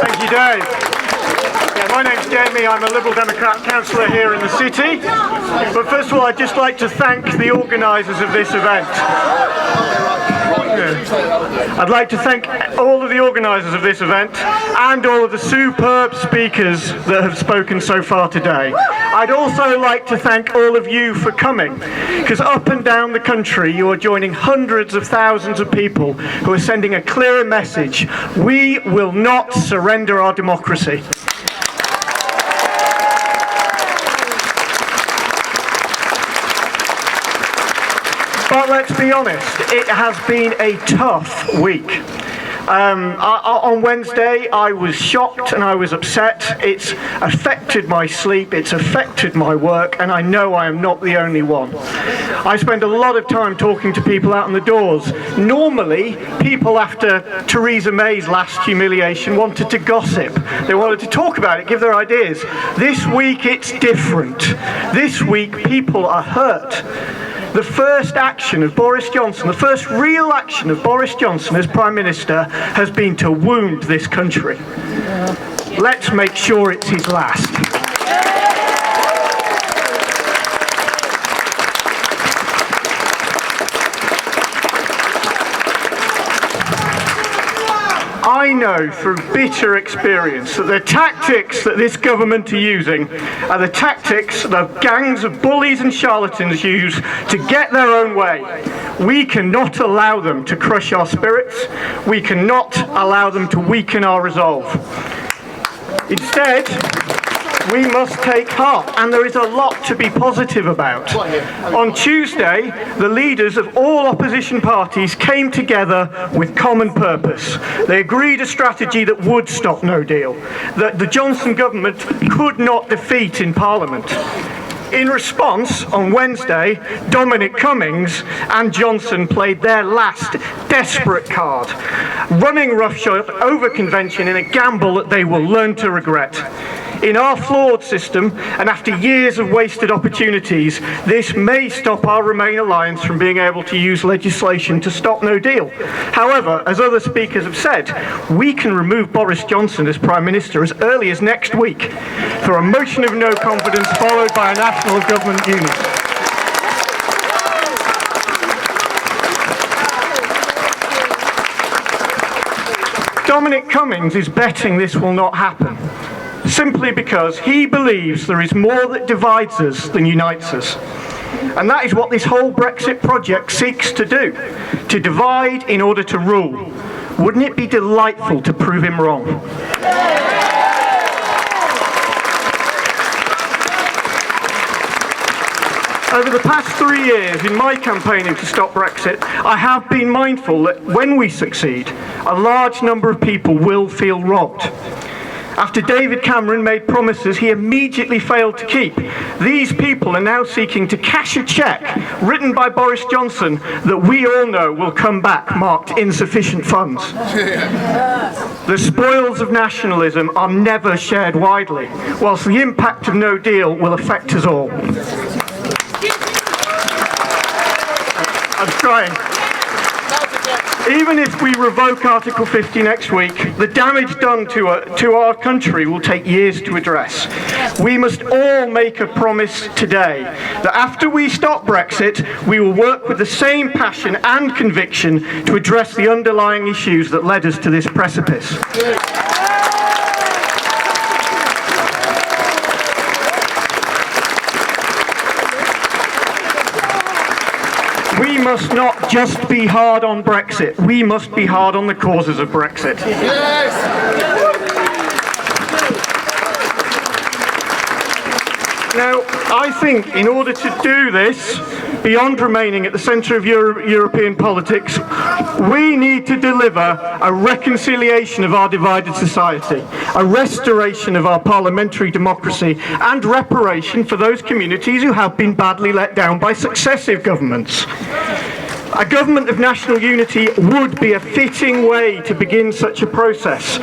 Thank you, Dave. Yeah, my name's Jamie. I'm a Liberal Democrat councillor here in the city. But first of all, I'd just like to thank the organisers of this event. I'd like to thank all of the organisers of this event and all of the superb speakers that have spoken so far today. I'd also like to thank all of you for coming, because up and down the country you are joining hundreds of thousands of people who are sending a clear message: we will not surrender our democracy. But let's be honest, it has been a tough week. On Wednesday, I was shocked and I was upset. It's affected my sleep, it's affected my work, and I know I am not the only one. I spend a lot of time talking to people out on the doors. Normally, people after Theresa May's last humiliation wanted to gossip. They wanted to talk about it, give their ideas. This week, it's different. This week, people are hurt. The first action of Boris Johnson, the first real action of Boris Johnson as Prime Minister, has been to wound this country. Let's make sure it's his last. I know through bitter experience that the tactics that this government are using are the tactics that gangs of bullies and charlatans use to get their own way. We cannot allow them to crush our spirits. We cannot allow them to weaken our resolve. Instead, we must take heart, and there is a lot to be positive about. On Tuesday, the leaders of all opposition parties came together with common purpose. They agreed a strategy that would stop no deal, that the Johnson government could not defeat in Parliament. In response, on Wednesday, Dominic Cummings and Johnson played their last desperate card, running roughshod over convention in a gamble that they will learn to regret. In our flawed system, and after years of wasted opportunities, this may stop our Remain alliance from being able to use legislation to stop no deal. However, as other speakers have said, we can remove Boris Johnson as Prime Minister as early as next week through a motion of no confidence followed by a national government unit. Dominic Cummings is betting this will not happen, simply because he believes there is more that divides us than unites us. And that is what this whole Brexit project seeks to do, to divide in order to rule. Wouldn't it be delightful to prove him wrong? Over the past 3 years in my campaigning to stop Brexit, I have been mindful that when we succeed, a large number of people will feel robbed. After David Cameron made promises he immediately failed to keep, these people are now seeking to cash a cheque written by Boris Johnson that we all know will come back marked insufficient funds. The spoils of nationalism are never shared widely, whilst the impact of no deal will affect us all. I'm trying. Even if we revoke Article 50 next week, the damage done to our country will take years to address. We must all make a promise today that after we stop Brexit, we will work with the same passion and conviction to address the underlying issues that led us to this precipice. We must not just be hard on Brexit, we must be hard on the causes of Brexit. Yes. Now, I think in order to do this, beyond remaining at the centre of European politics, we need to deliver a reconciliation of our divided society, a restoration of our parliamentary democracy, and reparation for those communities who have been badly let down by successive governments. A government of national unity would be a fitting way to begin such a process.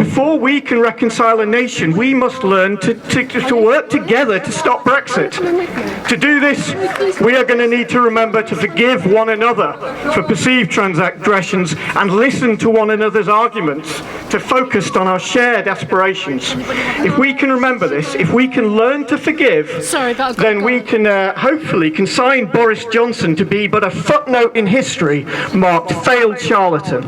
before we can reconcile a nation, we must learn to work together to stop Brexit. To do this, we are going to need to remember to forgive one another for perceived transgressions and listen to one another's arguments, to focus on our shared aspirations. If we can remember this, if we can learn to forgive, then we can hopefully consign Boris Johnson to be but a footnote in history marked failed charlatan.